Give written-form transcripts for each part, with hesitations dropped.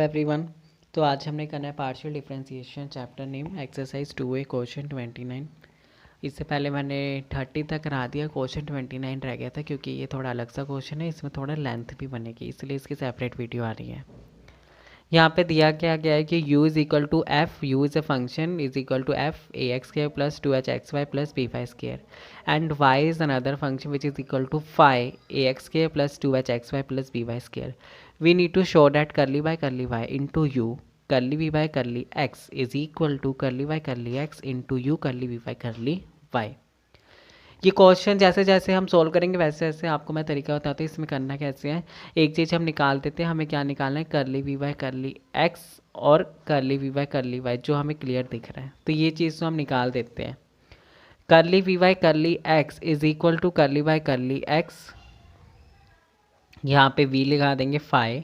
Everyone. तो आज हमने करना है partial differentiation chapter name exercise 2A question 29। इससे पहले मैंने 30 तक करा दिया, क्वेश्चन 29 रह गया था क्योंकि ये थोड़ा अलग सा क्वेश्चन है, इसमें थोड़ा लेंथ भी बनेगी इसलिए इसकी सेपरेट वीडियो आ रही है। यहाँ पे दिया क्या गया है कि u is equal to F, U is a function is equal to F A x square plus 2h(xy) plus b5 square and y is another function which is equal to phi A x square plus 2h(xy) plus b5 square. We need to show that curly by curly y into U curly v by curly x is equal to curly by curly x into U curly v by curly y। ये question जैसे जैसे हम solve करेंगे वैसे वैसे आपको मैं तरीका बताता हूँ इसमें करना कैसे है। एक चीज़ हम निकाल देते हैं, हमें क्या निकालना है, curly we by curly x और करली वी बाय करली वाई, जो हमें क्लियर दिख रहा है। तो ये चीज़ तो हम निकाल देते हैं। Curly we by curly x is equal to curly by curly x, यहाँ पे वी लगा देंगे फाई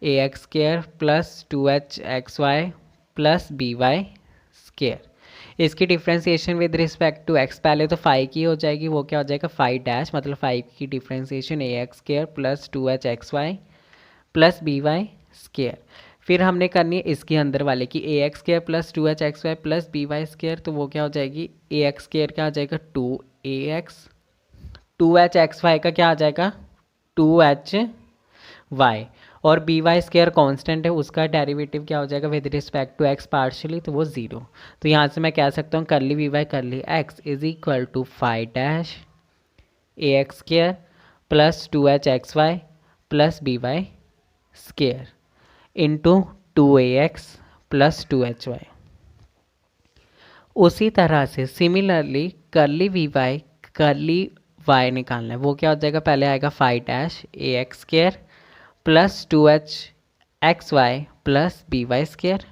ए x square plus 2h(xy) plus B Y square. इसकी differentiation with respect to x, पहले तो फाई की हो जाएगी, वो क्या हो जाएगा फाई डैश, मतलब फाई की differentiation a x square plus 2h(xy) plus B Y square. फिर हमने करनी है इसके अंदर वाले की a x square plus 2h(xy) plus B Y square, तो वो क्या हो जाएगी ए एक्स स्क्र क्या आ जाएगा 2ax, 2h(xy) का क्या आ जाएगा 2hy, और बी वाई स्क्र कॉन्स्टेंट है, उसका डेरिवेटिव क्या हो जाएगा with respect to X partially, तो वो ज़ीरो। तो यहाँ से मैं कह सकता हूँ curly we by curly x is equal to phi dash A x square plus 2h(xy) plus B Y square into 2ax plus 2hy। उसी तरह से सिमिलरली करली वी बाई करली वाई निकालना है, वो क्या हो जाएगा, पहले आएगा फाई डैश ए x square plus 2h(xy) plus B Y square.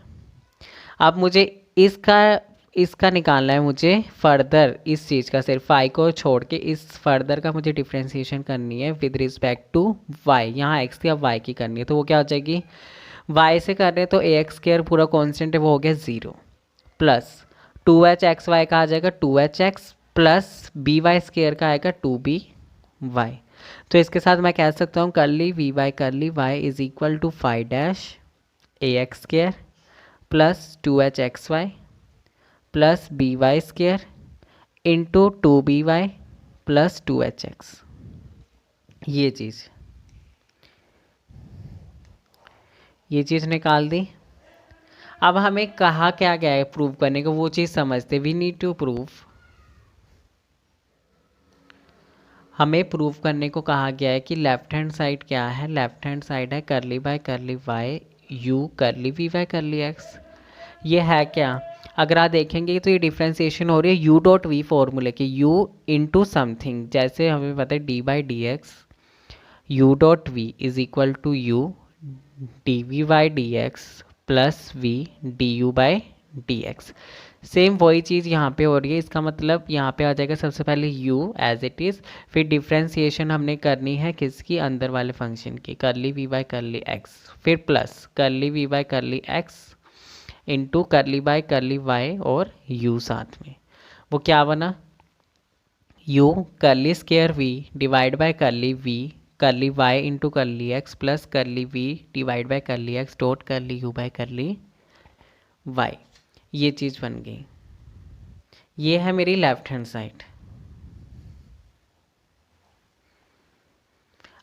अब मुझे इसका निकालना है, मुझे फर्दर इस चीज़ का सिर्फ फाई को छोड़ के इस फर्दर का मुझे डिफ्रेंसिएशन करनी है विद रिस्पेक्ट टू वाई। यहाँ एक्स थी अब वाई की करनी है, तो वो क्या हो जाएगी वाई से कर रहे हैं तो ए एक्स स्क्र पूरा कॉन्स्टेंट है वो हो गया 0 प्लस 2h(xy) का आ जाएगा 2hx plus B Y square का आएगा 2by। तो इसके साथ मैं कह सकता हूँ curly we by curly Y is equal to phi dash A x square plus 2h(xy) plus B Y square into 2by plus 2hx। ये चीज़ निकाल दी। अब हमें कहा क्या गया है प्रूव करने को, वो चीज़ समझते। वी नीड टू प्रूव, हमें प्रूव करने को कहा गया है कि लेफ्ट हैंड साइड क्या है, लेफ्ट हैंड साइड है curly by curly why you curly we by curly x. ये है क्या, अगर आप देखेंगे तो ये डिफ्रेंसिएशन हो रही है यू डॉट वी फॉर्मूले की, यू इंटू समथिंग, जैसे हमें पता है D by D X U dot V is equal to U D V by D X plus V D U by D X. Same वही चीज़ यहाँ पे हो रही है, इसका मतलब यहाँ पे आ जाएगा सबसे पहले u एज इट इज़, फिर डिफ्रेंसिएशन हमने करनी है किसकी, अंदर वाले फंक्शन की curly we by curly X, फिर plus curly we by curly x into curly by curly Y और u साथ में, वो क्या बना u curly square v divide by curly v curly y into curly x plus curly v divide by curly x dot curly u by curly y। ये चीज़ बन गई। ये है मेरी लेफ्ट हैंड साइड।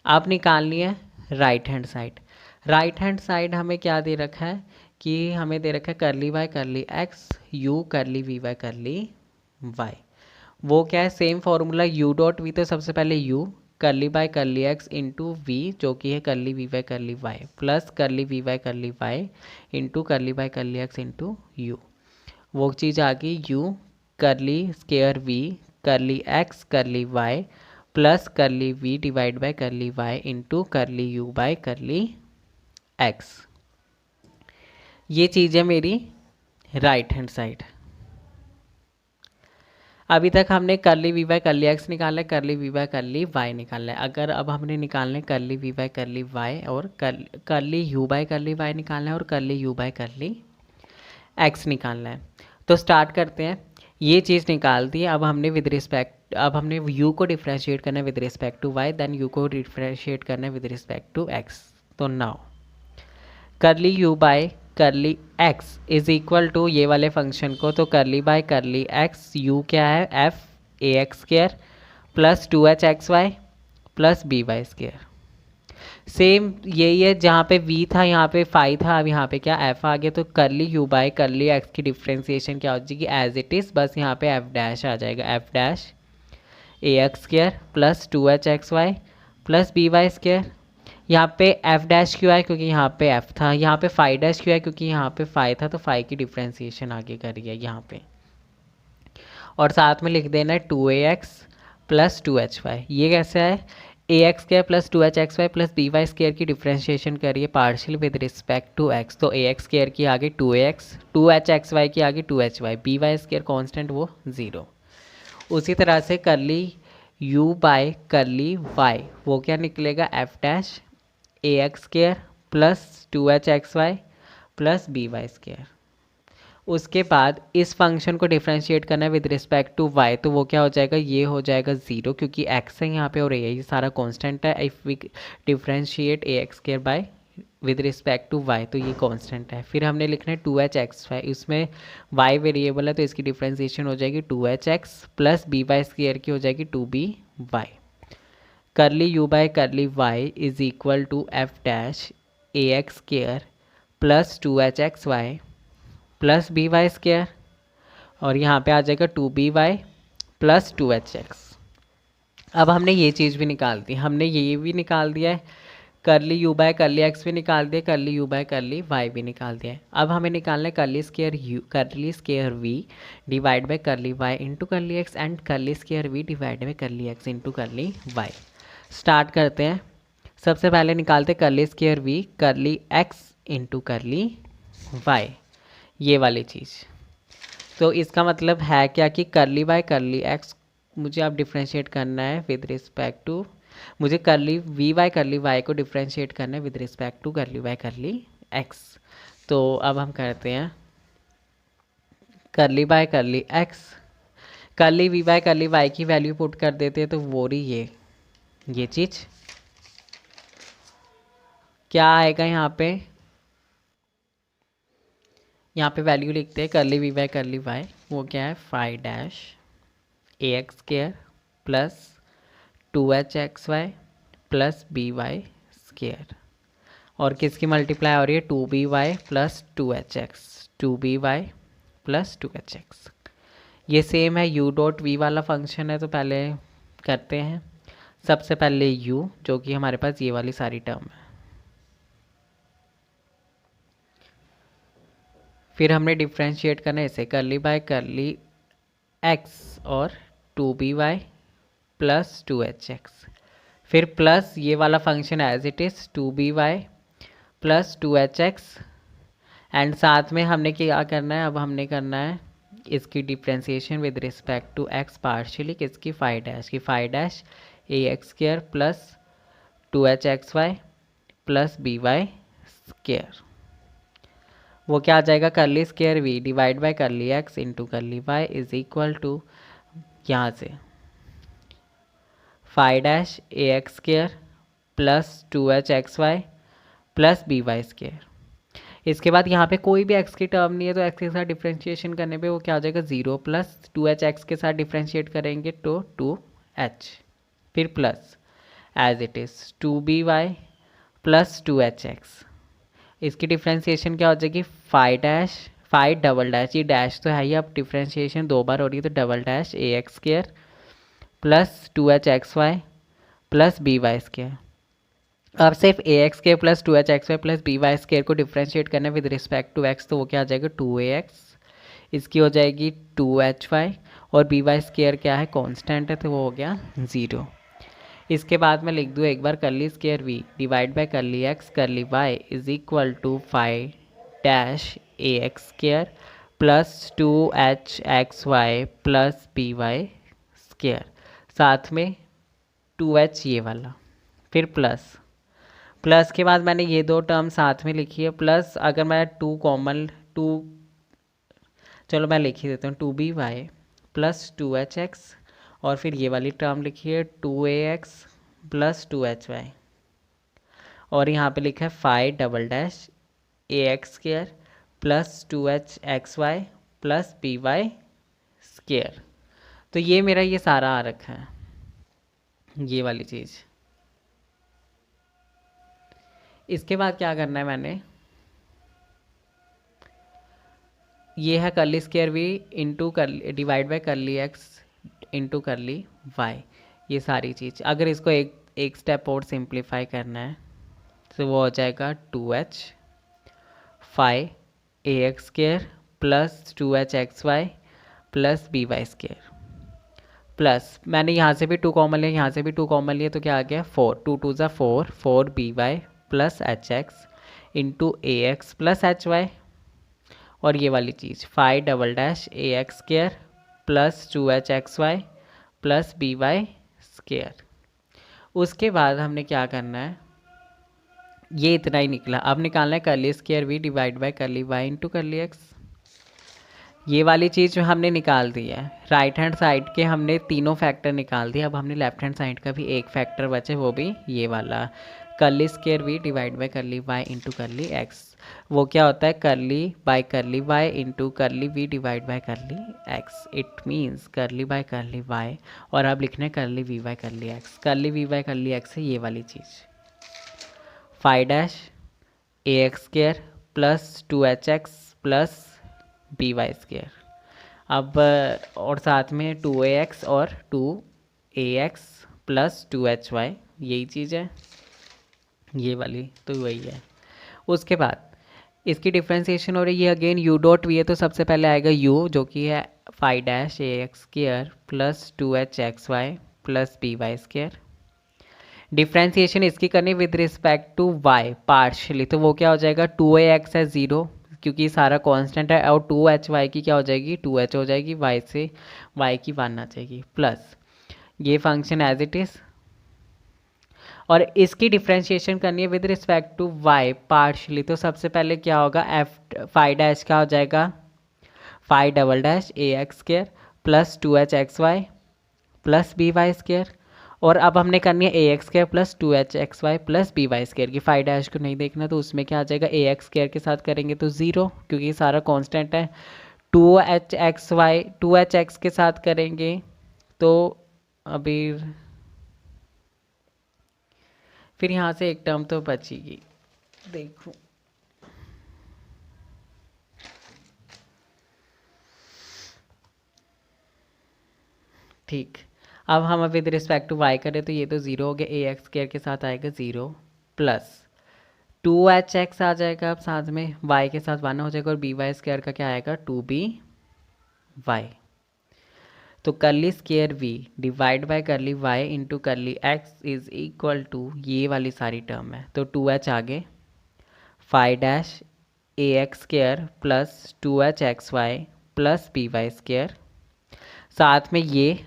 आप निकालनी है right hand side. Right hand side हमें क्या दे रखा है कि हमें दे रखा है curly by curly X U curly we by curly Y. वो क्या है, same formula U dot V, तो सबसे पहले यू करली by curly x into we जो कि है curly we by curly Y plus curly we by curly Y into curly by curly x into U. वो चीज़ आ गई U curly square V curly x curly Y plus curly we divide by curly Y into curly you by curly x. ये चीज़ है मेरी right hand side. अभी तक हमने करली वी बाय करली एक्स निकाला है, curly we by curly Y निकालना है। अगर अब हमने निकालना है curly we by curly Y और करली यू बाय करली वाई निकालना है और करली यू बाय करली एक्स निकालना है। तो स्टार्ट करते हैं। ये चीज़ निकाल दी। अब हमने u को डिफ्रेंशिएट करना है with respect to y, then u को डिफ्रेंशिएट करना है विद रिस्पेक्ट टू x। तो now curly you by curly x is equal to ये वाले फंक्शन को, तो करली बाय करली एक्स, यू क्या है F A x square plus 2h(xy) plus B Y square. Same यही है, जहाँ पे v था यहाँ पे फाई था, अब यहाँ पे क्या f आ गया, तो करली यू बाय करली एक्स की डिफ्रेंसिएशन क्या हो जाएगी एज इट इज़, बस यहाँ पे f डैश आ जाएगा, f डैश ए x square plus 2h(xy) plus B Y square. यहाँ पे f डैश क्यों आया, क्योंकि यहाँ पे f था, यहाँ पे फाई डैश क्यों आया, क्योंकि यहाँ पे फाई था, तो फाई की डिफ्रेंसिएशन आगे करी है यहाँ पे, और साथ में लिख देना है 2ax प्लस 2hy। ये कैसे है, a x square plus 2h(xy) plus B Y square की डिफ्रेंशिएशन करिए partial with respect to x, तो ए एक्स स्केयर की आगे 2ax, 2h(xy) की आगे 2hy, B Y square constant वो 0। उसी तरह से करली u बाय करली y, वो क्या निकलेगा f डैश ए x square plus 2h(xy) plus B Y square. उसके बाद इस फंक्शन को डिफ्रेंशिएट करना है विद रिस्पेक्ट टू y, तो वो क्या हो जाएगा, ये हो जाएगा 0, क्योंकि x है यहाँ पे और ये सारा कांस्टेंट है। If we differentiate A x square by with respect to y, तो ये कांस्टेंट है। फिर हमने लिखना है 2h(xy), उसमें y वेरिएबल है तो इसकी डिफ्रेंशिएशन हो जाएगी 2hx plus B Y square की हो जाएगी 2by। Curly you by curly y is equal to F dash A x square plus 2h(xy) plus B Y square, और यहाँ पे आ जाएगा 2by प्लस 2hx। अब हमने ये चीज़ भी निकाल दी, हमने ये भी निकाल दिया है, curly you by curly x भी निकाल दिया, करली यू बाय करली वाई भी निकाल दिया है। अब हमें निकालना है curly square u curly square we divide by curly Y into curly x and curly square we divide by curly x into curly y. Start करते हैं। सबसे पहले निकालते curly square v curly x into curly y, ये वाली चीज़। तो इसका मतलब है क्या कि करली बाय करली एक्स मुझे अब डिफ्रेंशिएट करना है विद रिस्पेक्ट टू, मुझे curly we by curly Y को डिफ्रेंशिएट करना है with respect to curly by curly X. तो अब हम करते हैं करली by curly x, curly we by curly Y की वैल्यू पुट कर देते हैं, तो वो रही ये चीज़ क्या आएगा यहाँ पे वैल्यू लिखते हैं curly we by curly Y, वो क्या है फाई डैश ए x square plus 2h(xy) plus B Y square, और किसकी मल्टीप्लाई हो रही है 2by plus 2hx, 2by plus 2hx। ये सेम है u डॉट वी वाला फंक्शन है, तो पहले करते हैं। सबसे पहले u, जो कि हमारे पास ये वाली सारी टर्म है, फिर हमने डिफ्रेंशिएट करना है इसे करली बाय करली एक्स और 2by प्लस 2hx, फिर प्लस ये वाला function as it is 2by plus 2hx, and साथ में हमने क्या करना है, अब हमने करना है इसकी differentiation with respect to x partially, किसकी फाई डैश की, फाई डैश ए x square plus 2h(xy) plus B Y square. वो क्या आ जाएगा curly square we divide by curly x into curly Y is equal to यहाँ से phi dash ए x square plus 2h(xy) plus B Y square. इसके बाद यहाँ पे कोई भी x की टर्म नहीं है, तो x के साथ डिफ्रेंशिएशन करने पे वो क्या हो जाएगा 0 प्लस 2hx के साथ डिफ्रेंशिएट करेंगे तो 2h, फिर plus as it is 2by plus 2hx। इसकी डिफ्रेंशिएशन क्या हो जाएगी phi dash phi double dash, ये डैश तो है ही, अब डिफ्रेंशिएशन 2 बार हो रही है, तो डबल डैश ए x square plus 2h(xy) plus B Y square. अब सिर्फ a x square plus 2h(xy) plus B Y square को डिफ्रेंशिएट करना विद रिस्पेक्ट टू x, तो वो क्या आ जाएगा 2ax, इसकी हो जाएगी 2hy, और बी वाई स्केयर क्या है कांस्टेंट है, तो वो हो गया 0। इसके बाद मैं लिख दूँ एक बार curly square we divide by curly x curly Y is equal to phi dash A x square plus 2h(xy) plus B Y square, साथ में 2h ये वाला, फिर प्लस के बाद मैंने ये दो टर्म साथ में लिखी है, प्लस अगर मैं 2 कॉमन 2, चलो मैं लिख ही देता हूँ 2by प्लस 2hx, और फिर ये वाली टर्म लिखी है 2ax प्लस 2hy, और यहाँ पे लिखा है फाई डबल डैश ए x square plus 2h x y plus B Y square. तो ये मेरा ये सारा आ रखा है, ये वाली चीज़। इसके बाद क्या करना है मैंने, ये है करली स्केयर वी इंटू कर divide by curly x into curly y, ये सारी चीज़। अगर इसको एक स्टेप और सिंप्लीफाई करना है तो वो हो जाएगा 2h फाई ए x square plus 2h x y plus B Y square plus, मैंने यहाँ से भी 2 कॉमन लिया, यहाँ से भी 2 कॉमन लिया, तो क्या आ गया 4, 2 2 ज़ा 4, 4 b y plus h x into a x plus h y. और ये वाली चीज़ फाई डबल डैश ए x square plus 2h x y plus B Y square. उसके बाद हमने क्या करना है, ये इतना ही निकला। अब निकालना है curly square we divide by curly Y into curly x. ये वाली चीज़ हमने निकाल दी है। राइट हैंड साइड के हमने तीनों फैक्टर निकाल दिए। अब हमने लेफ्ट हैंड साइड का भी एक फैक्टर बचे, वो भी ये वाला curly square we divide by curly Y into curly x. वो क्या होता है, curly by curly Y into curly we divide by curly x. It means curly by curly Y, और अब लिखने curly we by curly x. Curly we by curly x है ये वाली चीज़, फाई डैश ए x square plus 2h x plus B Y square. अब और साथ में 2ax और 2ax प्लस 2hy, यही चीज़ है ये वाली, तो वही है। उसके बाद इसकी डिफ्रेंसिएशन हो रही है अगेन u डॉट वी है, तो सबसे पहले आएगा u जो कि है फाई डैश ए x square plus 2h x y plus B Y square. Differentiation इसकी करनी with respect to y partially, तो वो क्या हो जाएगा 2ax है 0 क्योंकि सारा कांस्टेंट है, और 2hy की क्या हो जाएगी 2h हो जाएगी, y से y की 1 आ जाएगी, प्लस ये फंक्शन एज इट इज़। और इसकी डिफ्रेंशिएशन करनी है with respect to y partially, तो सबसे पहले क्या होगा एफ फाई डैश का हो जाएगा फाई डबल डैश ए x square plus 2h x y plus B Y square. और अब हमने करनी है a x square plus 2h x y plus B Y square की। फाई डैश को नहीं देखना, तो उसमें क्या आ जाएगा ए एक्स स्केयर के साथ करेंगे तो 0 क्योंकि सारा कांस्टेंट है। 2h एक्स के साथ करेंगे तो अभी फिर यहाँ से एक टर्म तो बचेगी, देखो ठीक। अब हम विद रिस्पेक्ट टू वाई करें तो ये तो 0 हो गया, ए एक्स स्केयर के साथ आएगा 0 प्लस 2h एक्स आ जाएगा, अब साथ में y के साथ 1 हो जाएगा, और बी वाई स्केयर का क्या आएगा 2b वाई। तो curly square v divide by curly y into curly x is equal to ये वाली सारी टर्म है, तो 2h आगे फाई डैश ए x square plus 2h x y plus B Y square, साथ में ये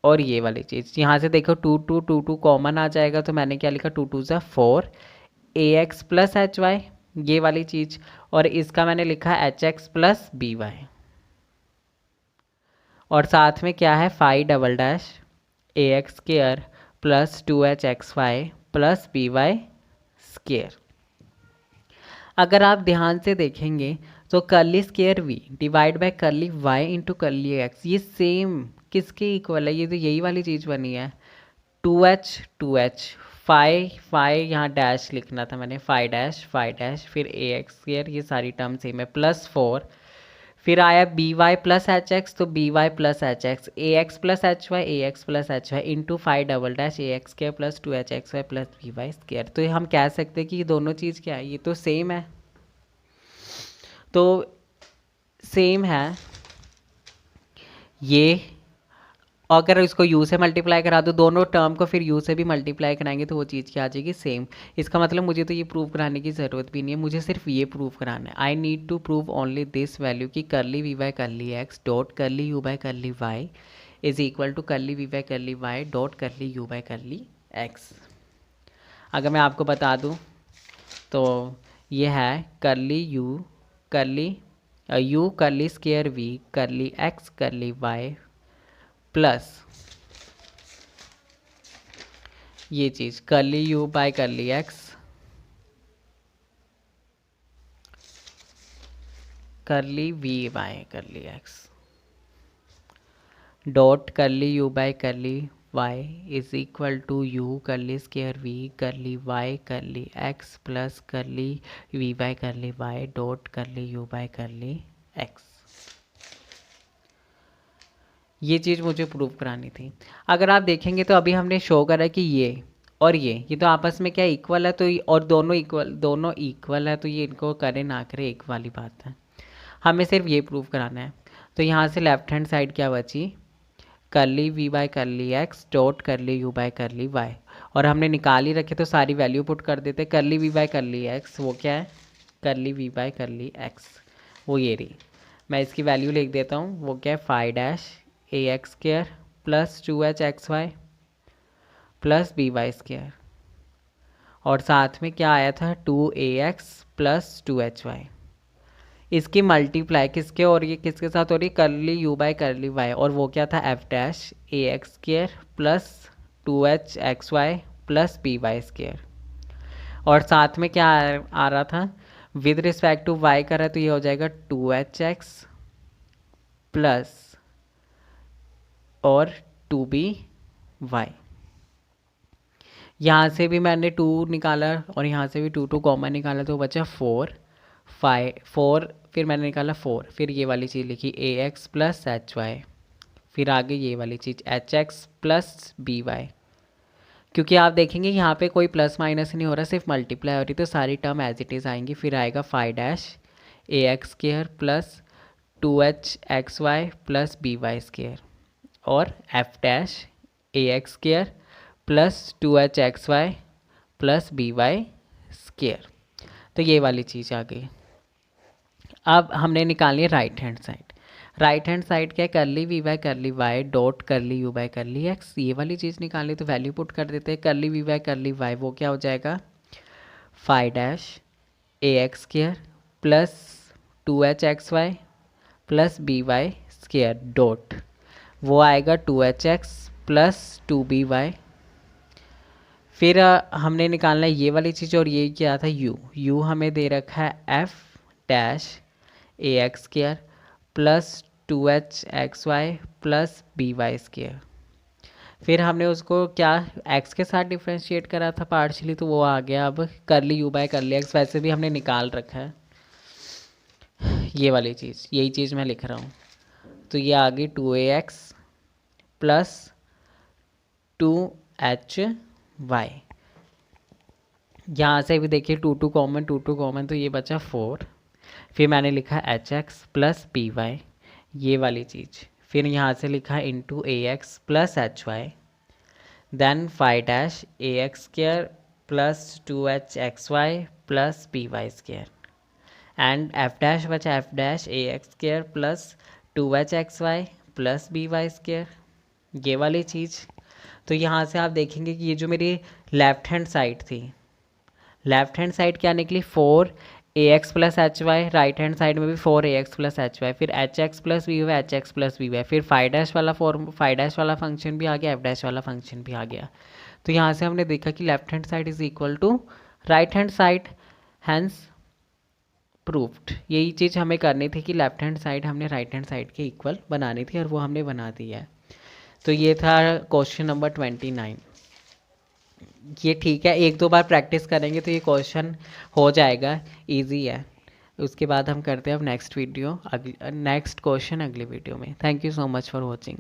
और ये वाली चीज़। यहाँ से देखो 2 कॉमन आ जाएगा, तो मैंने क्या लिखा 2 2 ज़ा 4 a x plus h y, ये वाली चीज़। और इसका मैंने लिखा h x plus B y, और साथ में क्या है फाई डबल डैश ए x square plus 2h x y plus B Y square. अगर आप ध्यान से देखेंगे तो curly square we divide by curly Y into curly x, ये सेम किसके इक्वल है, ये तो यही वाली चीज़ बनी है 2h फाई फाई यहाँ डैश लिखना था मैंने, फाई डैश फिर ए एक्स स्केयर, ये सारी टर्म सेम है, प्लस 4 फिर आया b y plus h x, तो b y plus h x a x plus h y into phi double dash A x square plus 2h x y plus B Y square. तो हम कह सकते हैं कि ये दोनों चीज़ क्या है, ये तो सेम है, तो सेम है ये। अगर इसको u से मल्टीप्लाई करा दो दोनों टर्म को, फिर u से भी मल्टीप्लाई कराएंगे तो वो चीज़ क्या आ जाएगी सेम। इसका मतलब मुझे तो ये प्रूव कराने की ज़रूरत भी नहीं है, मुझे सिर्फ ये प्रूव कराना है। I need to prove only this value कि curly we by curly x dot curly u by curly Y is equal to curly we by curly y dot curly u by curly x. अगर मैं आपको बता दूँ तो ये है curly u curly square v curly x curly Y plus ये चीज़ curly you by curly x curly v y curly x dot curly you by curly Y is equal to u curly square v curly y curly x plus curly we by curly y dot curly you by curly x. ये चीज़ मुझे prove करानी थी। अगर आप देखेंगे तो अभी हमने शो करा कि ये तो आपस में क्या इक्वल है, तो और दोनों इक्वल है, तो ये इनको करे ना करे एक वाली बात है। हमें सिर्फ ये प्रूव कराना है। तो यहाँ से लेफ्ट हैंड साइड क्या बची, curly we by curly x dot curly you by curly Y, और हमने निकाल ही रखे तो सारी वैल्यू पुट कर देते। करली वी बाय करली एक्स वो क्या है, curly we by curly x वो ये रही। मैं इसकी वैल्यू लिख देता हूँ, वो क्या है फाई डैश ए x square plus 2h x y plus B Y square, और साथ में क्या आया था 2ax प्लस 2hy। इसकी मल्टीप्लाई किसके और ये किसके साथ हो रही है, curly you by curly Y, और वो क्या था एफ डैश ए x square plus 2h x y plus B Y square, और साथ में क्या आ रहा था विद रिस्पेक्ट टू वाई कर रहा है, तो ये हो जाएगा 2hx प्लस और 2by। यहाँ से भी मैंने 2 निकाला और यहाँ से भी 2 कॉमन निकाला, तो बचा 4 फिर मैंने निकाला 4, फिर ये वाली चीज़ लिखी ax प्लस एच वाई, फिर आगे ये वाली चीज़ hx प्लस बी वाई। क्योंकि आप देखेंगे यहाँ पे कोई प्लस माइनस नहीं हो रहा, सिर्फ मल्टीप्लाई हो रही, तो सारी टर्म एज इट इज़ आएंगी। फिर आएगा फाई डैश ए x square plus 2h x y plus B Y square, और एफ डैश ए x square plus 2h x y plus B Y square. तो ये वाली चीज़ आ गई। अब हमने निकालनी है right hand side. Right hand side क्या है, curly we by curly y dot curly you by curly x, ये वाली चीज़ निकालनी, तो वैल्यू पुट कर देते हैं। Curly we by curly Y वो क्या हो जाएगा फाई डैश ए x square plus 2h x y plus B Y square dot वो आएगा 2hx प्लस 2by। फिर हमने निकालना है ये वाली चीज़, और ये क्या था u हमें दे रखा है f डैश ए x square plus 2h x y plus B Y square. फिर हमने उसको क्या x के साथ डिफ्रेंशिएट करा था पार्शियली, तो वो आ गया अब करली u बाय करली x, वैसे भी हमने निकाल रखा है ये वाली चीज़, यही चीज़ मैं लिख रहा हूँ। तो ये आ गई 2ax प्लस 2hy। यहाँ से भी देखिए 2 कॉमन, तो ये बचा 4। फिर मैंने लिखा hx प्लस by ये वाली चीज़, फिर यहाँ से लिखा into ax plus hy, then phi dash A x square plus 2h x y plus B Y square, and f dash बचा एफ डैश ए x square plus 2h x y plus B Y square, ये वाली चीज़। तो यहाँ से आप देखेंगे कि ये जो मेरी लेफ़्ट हैंड साइड थी, लेफ़्ट हैंड साइड क्या निकली 4ax plus h y, right hand side में भी 4ax प्लस एच वाई, फिर hx plus v y hx plus v y, फिर फाई डैश वाला फंक्शन भी आ गया, एफ डैश वाला फंक्शन भी आ गया। तो यहाँ से हमने देखा कि left hand side is equal to right hand side, hence proved. यही चीज़ हमें करनी थी कि लेफ्ट हैंड साइड हमने राइट हैंड साइड के इक्वल बनानी थी, और वो हमने बना दी है। तो ये था क्वेश्चन नंबर 29। ये ठीक है, 1-2 बार प्रैक्टिस करेंगे तो ये क्वेश्चन हो जाएगा, इजी है। उसके बाद हम करते हैं अब नेक्स्ट क्वेश्चन अगली वीडियो में। Thank you so much for watching.